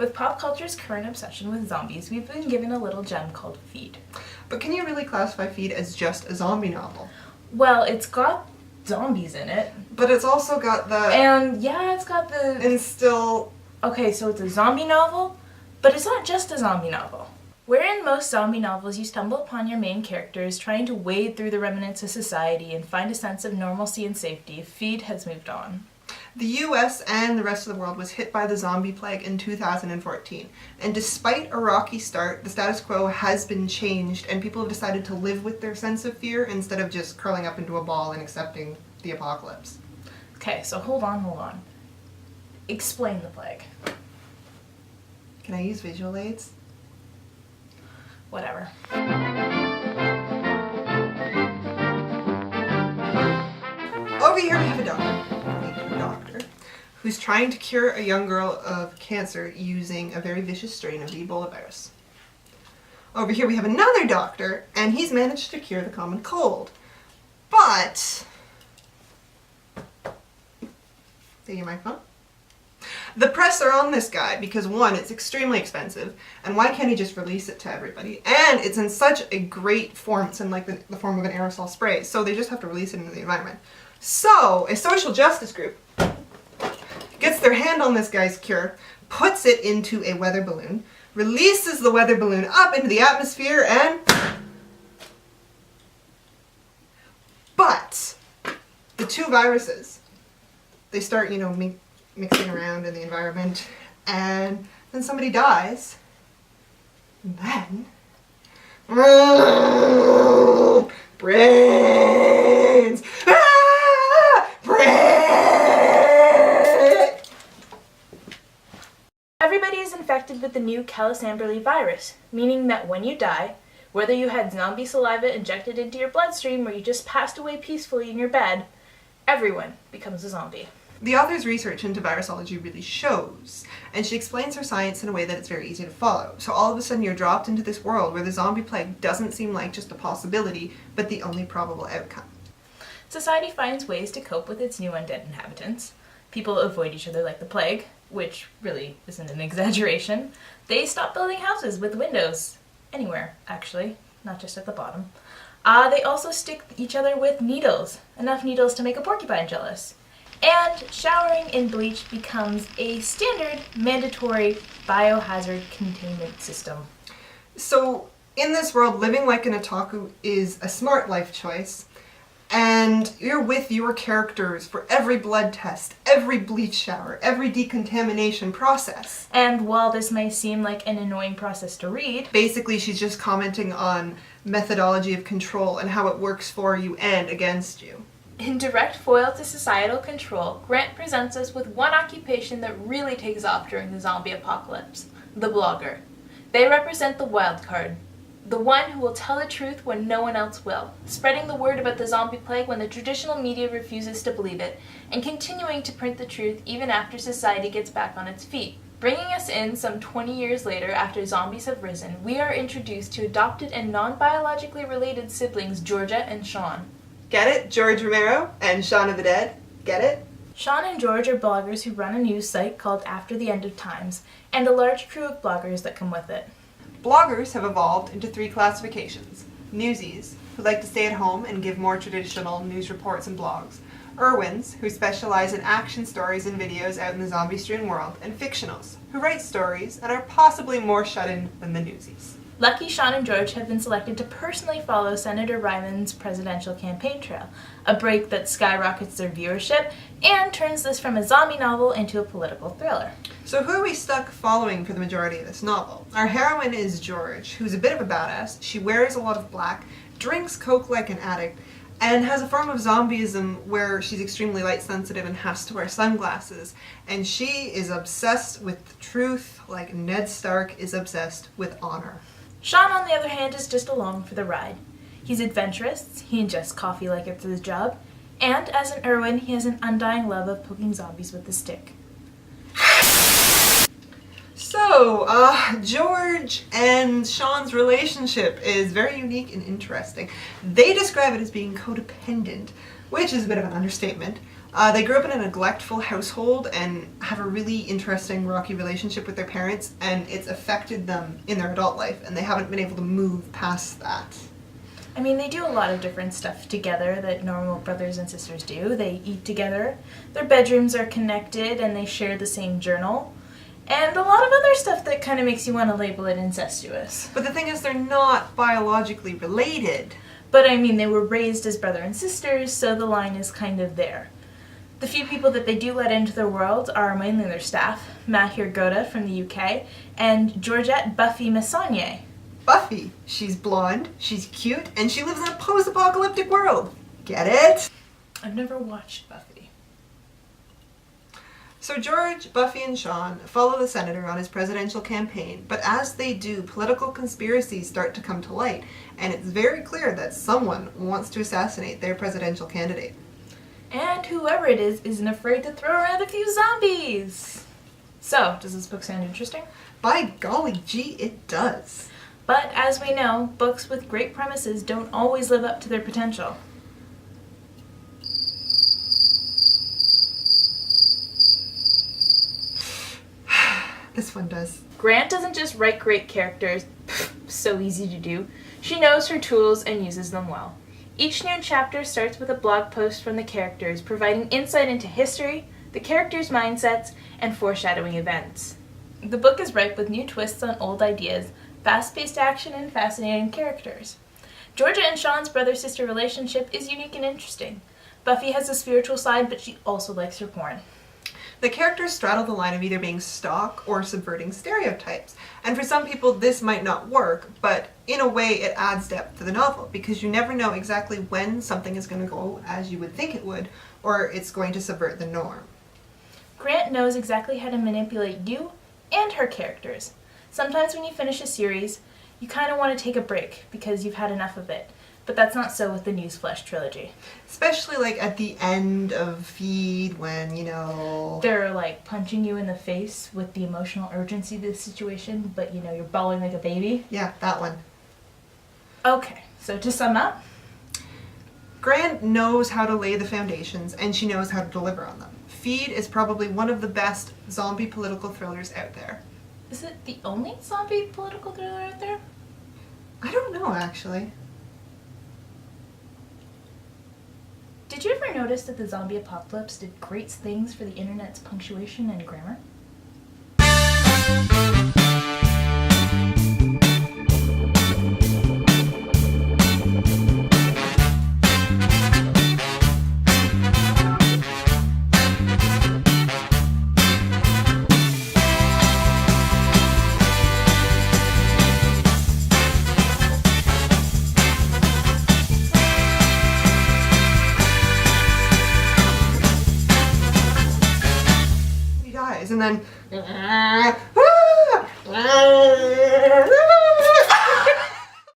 With pop culture's current obsession with zombies, we've been given a little gem called Feed. But can you really classify Feed as just a zombie novel? Well, it's got zombies in it. But it's also got the... And yeah, it's got the... And still... Okay, so it's a zombie novel, but it's not just a zombie novel. Wherein most zombie novels, you stumble upon your main characters trying to wade through the remnants of society and find a sense of normalcy and safety, Feed has moved on. The US and the rest of the world was hit by the zombie plague in 2014, and despite a rocky start, the status quo has been changed and people have decided to live with their sense of fear instead of just curling up into a ball and accepting the apocalypse. Okay, so hold on. Explain the plague. Can I use visual aids? Whatever. Over here we have a doctor who's trying to cure a young girl of cancer using a very vicious strain of the Ebola virus. Over here we have another doctor, and he's managed to cure the common cold. But... Take your microphone. The press are on this guy because, one, it's extremely expensive, and why can't he just release it to everybody? And it's in such a great form, it's in like the form of an aerosol spray, so they just have to release it into the environment. So, a social justice group gets their hand on this guy's cure, puts it into a weather balloon, releases the weather balloon up into the atmosphere, and... But, the two viruses, they start, mixing around in the environment, and then somebody dies, and then... Brains! Everybody is infected with the new Chelsey virus, meaning that when you die, whether you had zombie saliva injected into your bloodstream or you just passed away peacefully in your bed, everyone becomes a zombie. The author's research into virusology really shows, and she explains her science in a way that it's very easy to follow. So all of a sudden you're dropped into this world where the zombie plague doesn't seem like just a possibility, but the only probable outcome. Society finds ways to cope with its new undead inhabitants. People avoid each other like the plague, which really isn't an exaggeration. They stop building houses with windows. Anywhere, actually, not just at the bottom. They also stick each other with needles. Enough needles to make a porcupine jealous. And showering in bleach becomes a standard, mandatory biohazard containment system. So, in this world, living like an otaku is a smart life choice, and you're with your characters for every blood test, every bleach shower, every decontamination process. And while this may seem like an annoying process to read, basically she's just commenting on methodology of control and how it works for you and against you. In direct foil to societal control, Grant presents us with one occupation that really takes off during the zombie apocalypse: the blogger. They represent the wild card, the one who will tell the truth when no one else will, spreading the word about the zombie plague when the traditional media refuses to believe it, and continuing to print the truth even after society gets back on its feet. Bringing us in some 20 years later after zombies have risen, we are introduced to adopted and non-biologically related siblings Georgia and Sean. Get it? George Romero and Shaun of the Dead. Get it? Sean and George are bloggers who run a news site called After the End of Times, and a large crew of bloggers that come with it. Bloggers have evolved into three classifications. Newsies, who like to stay at home and give more traditional news reports and blogs. Irwins, who specialize in action stories and videos out in the zombie-strewn world. And fictionals, who write stories and are possibly more shut-in than the newsies. Lucky Sean and George have been selected to personally follow Senator Ryman's presidential campaign trail, a break that skyrockets their viewership and turns this from a zombie novel into a political thriller. So who are we stuck following for the majority of this novel? Our heroine is George, who's a bit of a badass. She wears a lot of black, drinks coke like an addict, and has a form of zombieism where she's extremely light sensitive and has to wear sunglasses. And she is obsessed with the truth like Ned Stark is obsessed with honor. Sean, on the other hand, is just along for the ride. He's adventurous, he ingests coffee like it's his job, and as an Irwin, he has an undying love of poking zombies with a stick. So, George and Sean's relationship is very unique and interesting. They describe it as being codependent, which is a bit of an understatement, They grew up in a neglectful household and have a really interesting rocky relationship with their parents, and it's affected them in their adult life, and they haven't been able to move past that. I mean, they do a lot of different stuff together that normal brothers and sisters do. They eat together, their bedrooms are connected, and they share the same journal. And a lot of other stuff that kind of makes you want to label it incestuous. But the thing is, they're not biologically related. But I mean, they were raised as brother and sisters, so the line is kind of there. The few people that they do let into their world are mainly their staff, Mahir Goda from the UK, and Georgette Buffy Messonnier. Buffy. She's blonde, she's cute, and she lives in a post-apocalyptic world. Get it? I've never watched Buffy. So George, Buffy, and Sean follow the senator on his presidential campaign, but as they do, political conspiracies start to come to light, and it's very clear that someone wants to assassinate their presidential candidate. And whoever it is isn't afraid to throw around a few zombies. So, does this book sound interesting? By golly gee, it does. But as we know, books with great premises don't always live up to their potential. This one does. Grant doesn't just write great characters, so easy to do. She knows her tools and uses them well. Each new chapter starts with a blog post from the characters, providing insight into history, the characters' mindsets, and foreshadowing events. The book is ripe with new twists on old ideas, fast-paced action, and fascinating characters. Georgia and Sean's brother-sister relationship is unique and interesting. Buffy has a spiritual side, but she also likes her porn. The characters straddle the line of either being stock or subverting stereotypes. And for some people this might not work, but in a way it adds depth to the novel, because you never know exactly when something is going to go as you would think it would, or it's going to subvert the norm. Grant knows exactly how to manipulate you and her characters. Sometimes when you finish a series, you kind of want to take a break because you've had enough of it. But that's not so with the Newsflesh trilogy. Especially like at the end of Feed when, they're like punching you in the face with the emotional urgency of the situation, but you're bawling like a baby. Yeah, that one. Okay, so to sum up, Grant knows how to lay the foundations and she knows how to deliver on them. Feed is probably one of the best zombie political thrillers out there. Is it the only zombie political thriller out there? I don't know, actually. Did you ever notice that the zombie apocalypse did great things for the internet's punctuation and grammar? And then